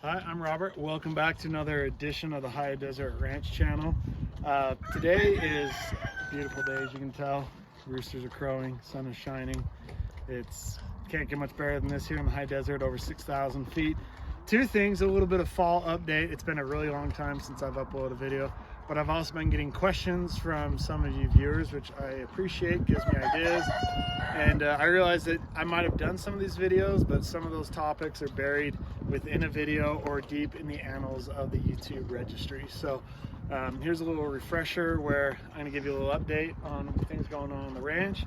Hi, I'm Robert. Welcome back to another edition of the High Desert Ranch channel. Today is a beautiful day, as you can tell. Roosters are crowing, sun is shining. It's can't get much better than this here in the high desert, over 6,000 feet. Two things, a little bit of fall update. It's been a really long time since I've uploaded a video, but I've also been getting questions from some of you viewers, which I appreciate, gives me ideas. And I realized that I might have done some of these videos, but some of those topics are buried within a video or deep in the annals of the YouTube registry. So here's a little refresher where I'm going to give you a little update on things going on the ranch,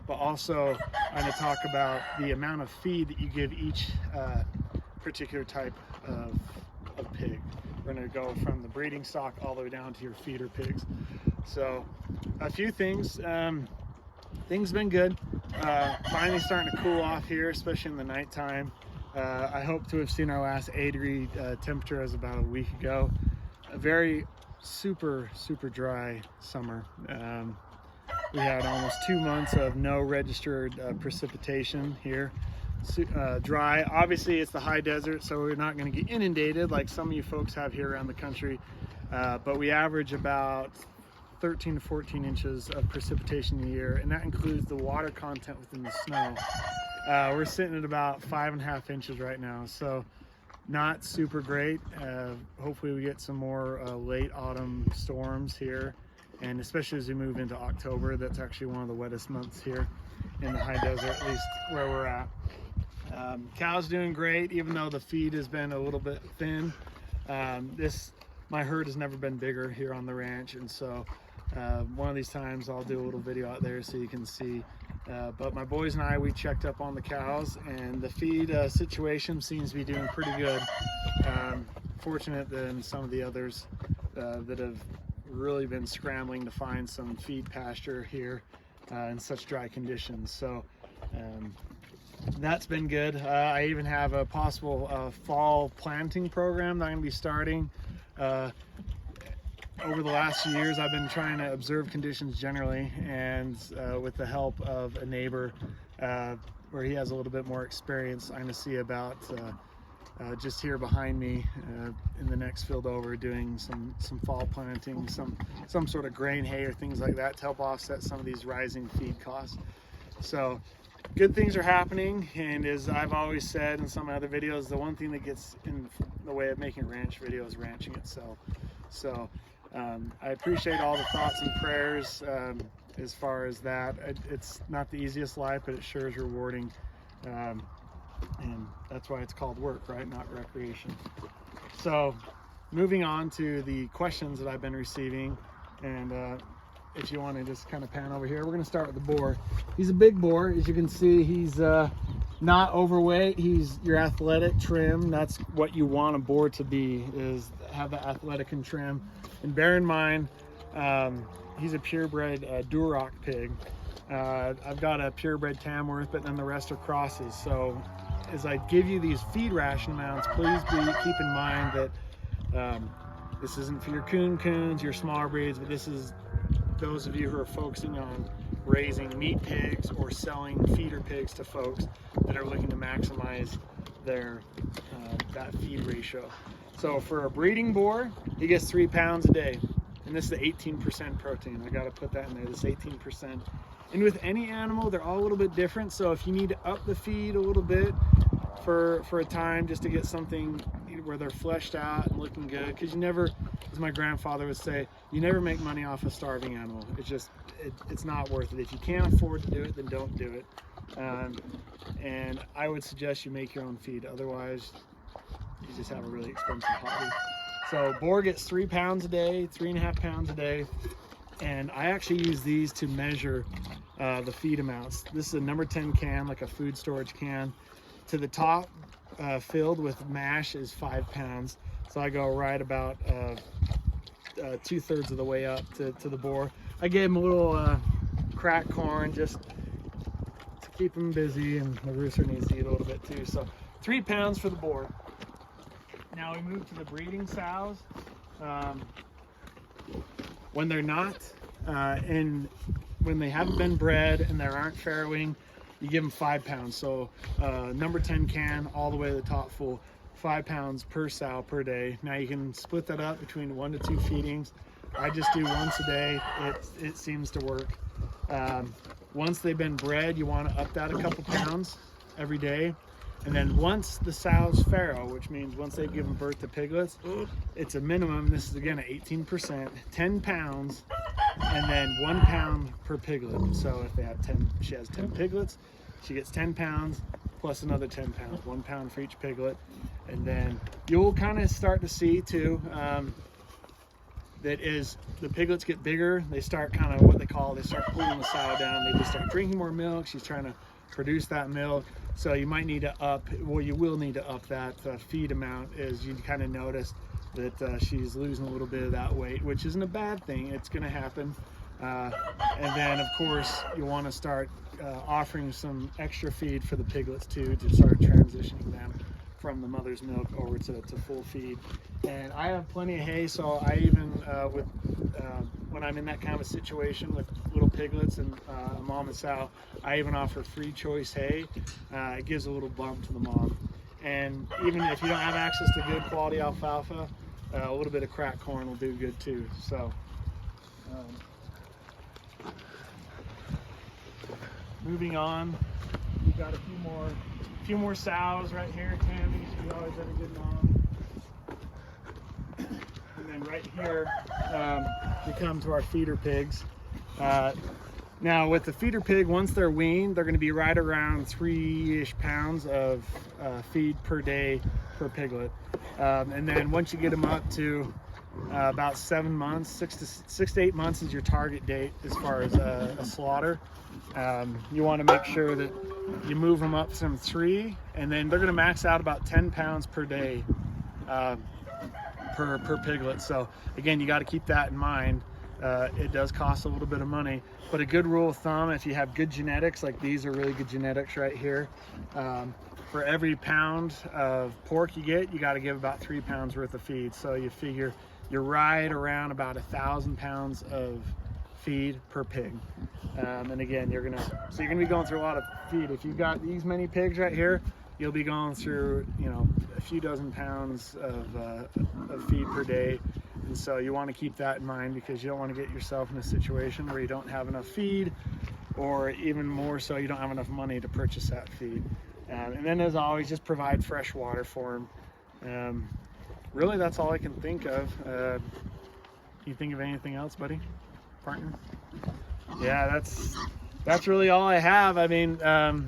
but also I'm going to talk about the amount of feed that you give each particular type of pig. We're going to go from the breeding stock all the way down to your feeder pigs. So a few things. Things have been good. Finally starting to cool off here, especially in the nighttime. I hope to have seen our last 8-degree temperature as about a week ago. A very super dry summer. We had almost 2 months of no registered precipitation here. Dry. Obviously it's the high desert, so we're not going to get inundated like some of you folks have here around the country, but we average about 13 to 14 inches of precipitation a year, and that includes the water content within the snow. We're sitting at about 5.5 inches right now, so not super great. Hopefully we get some more late autumn storms here, and especially as we move into October. That's actually one of the wettest months here in the high desert, at least where we're at. Cows doing great, even though the feed has been a little bit thin. My herd has never been bigger here on the ranch, and so one of these times I'll do a little video out there so you can see. But my boys and I, we checked up on the cows, and the feed situation seems to be doing pretty good. Fortunate than some of the others that have really been scrambling to find some feed pasture here in such dry conditions. So that's been good. I even have a possible fall planting program that I'm going to be starting. Over the last few years, I've been trying to observe conditions generally, and with the help of a neighbor where he has a little bit more experience, I'm going to see about just here behind me in the next field over, doing some fall planting, some sort of grain hay or things like that to help offset some of these rising feed costs. So good things are happening, and as I've always said in some other videos, the one thing that gets in the way of making a ranch video is ranching itself. So I appreciate all the thoughts and prayers as far as that. It's not the easiest life, but it sure is rewarding, and that's why it's called work, right? Not recreation. So moving on to the questions that I've been receiving, and if you want to just kind of pan over here, we're going to start with the boar. He's a big boar. As you can see, he's not overweight. He's your athletic trim. That's what you want a boar to be, is have the athletic and trim. And bear in mind, he's a purebred Duroc pig. I've got a purebred Tamworth, but then the rest are crosses. So as I give you these feed ration amounts, please keep in mind that this isn't for your coons, your smaller breeds, but this is those of you who are focusing on raising meat pigs or selling feeder pigs to folks that are looking to maximize their that feed ratio. So for a breeding boar, he gets 3 pounds a day, and this is the 18% protein. I got to put that in there, this 18%. And with any animal, they're all a little bit different. So if you need to up the feed a little bit for a time, just to get something where they're fleshed out and looking good, because you never, as my grandfather would say, you never make money off a starving animal. It's not worth it. If you can't afford to do it, then don't do it. And I would suggest you make your own feed. Otherwise, you just have a really expensive hobby. So boar gets 3 pounds a day, 3.5 pounds a day, and I actually use these to measure the feed amounts. This is a number 10 can, like a food storage can. To the top filled with mash is 5 pounds. So I go right about 2/3 of the way up to the boar. I gave him a little cracked corn just to keep him busy, and the rooster needs to eat a little bit too. So 3 pounds for the boar. Now we move to the breeding sows. When they're not, and when they haven't been bred and there aren't farrowing, you give them 5 pounds. So number 10 can all the way to the top full. 5 pounds per sow per day. Now you can split that up between 1 to 2 feedings. I just do once a day. It seems to work. Once they've been bred, you want to up that a couple pounds every day. And then once the sow's farrow, which means once they've given birth to piglets, it's a minimum, this is again at 18%, 10 pounds, and then 1 pound per piglet. So if they have 10, she has 10 piglets, she gets 10 pounds plus another 10 pounds, 1 pound for each piglet. And then you'll kind of start to see too, that is the piglets get bigger, they start kind of what they start cooling the sow down. They just start drinking more milk. She's trying to produce that milk. So you might need to you will need to up that feed amount as you kind of notice that she's losing a little bit of that weight, which isn't a bad thing. It's going to happen. And then of course you want to start offering some extra feed for the piglets too, to start transitioning them from the mother's milk over to full feed. And I have plenty of hay, so I even when I'm in that kind of a situation with little piglets and a mom and sow, I even offer free choice hay. It gives a little bump to the mom. And even if you don't have access to good quality alfalfa, a little bit of cracked corn will do good too. So moving on, we got a few more sows right here. Tammy, she's always been a good mom. And then right here, we come to our feeder pigs. Now with the feeder pig, once they're weaned, they're going to be right around 3-ish pounds of feed per day per piglet. And then once you get them up to about 7 months, 6 to 8 months is your target date as far as a slaughter. You want to make sure that you move them up some 3, and then they're going to max out about 10 pounds per day per piglet. So again, you got to keep that in mind. It does cost a little bit of money, but a good rule of thumb, if you have good genetics, like these are really good genetics right here, for every pound of pork you get, you got to give about 3 pounds worth of feed. So you figure you're right around about 1,000 pounds of feed per pig. And again, you're gonna be going through a lot of feed. If you've got these many pigs right here, you'll be going through, you know, a few dozen pounds of feed per day. And so you want to keep that in mind, because you don't want to get yourself in a situation where you don't have enough feed, or even more so, you don't have enough money to purchase that feed. And then as always, just provide fresh water for them. Really, that's all I can think of. Can you think of anything else, buddy? Partner? Yeah, that's really all I have. I mean,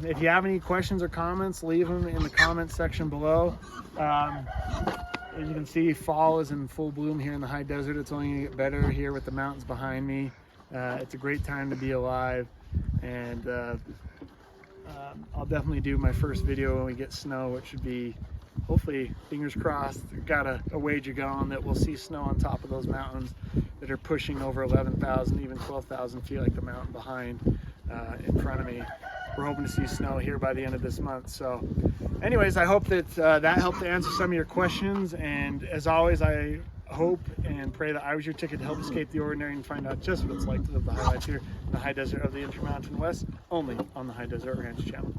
if you have any questions or comments, leave them in the comments section below. As you can see, fall is in full bloom here in the high desert. It's only gonna get better here with the mountains behind me. It's a great time to be alive, and I'll definitely do my first video when we get snow, which should be, hopefully, fingers crossed, got a wager going that we'll see snow on top of those mountains that are pushing over 11,000, even 12,000 feet, like the mountain behind in front of me. We're hoping to see snow here by the end of this month. So anyways, I hope that that helped to answer some of your questions. And as always, I hope and pray that I was your ticket to help escape the ordinary and find out just what it's like to live the high life here in the high desert of the Intermountain West, only on the High Desert Ranch channel.